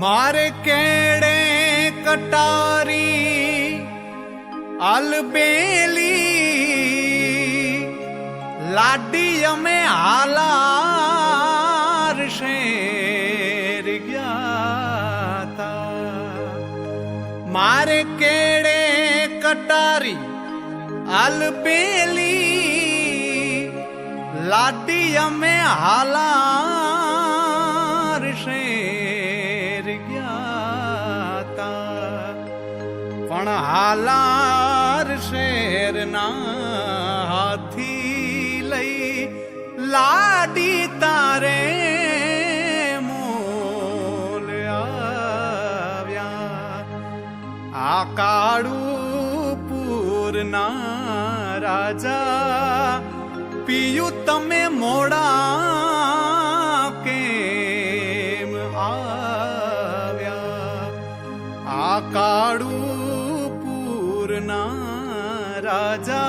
मारे केड़े कटारी अलबेली लाडी में हालार शेर गया मारे केड़े कटारी अलबेली लाडी में हालार शेर गया पण हालार शेर ना हाथी लई लाडी तारे मोल आव्या आ काळूपुर ना राजा पियू तमे मोड़ा केम आव्या आ काळूपुर ना राजा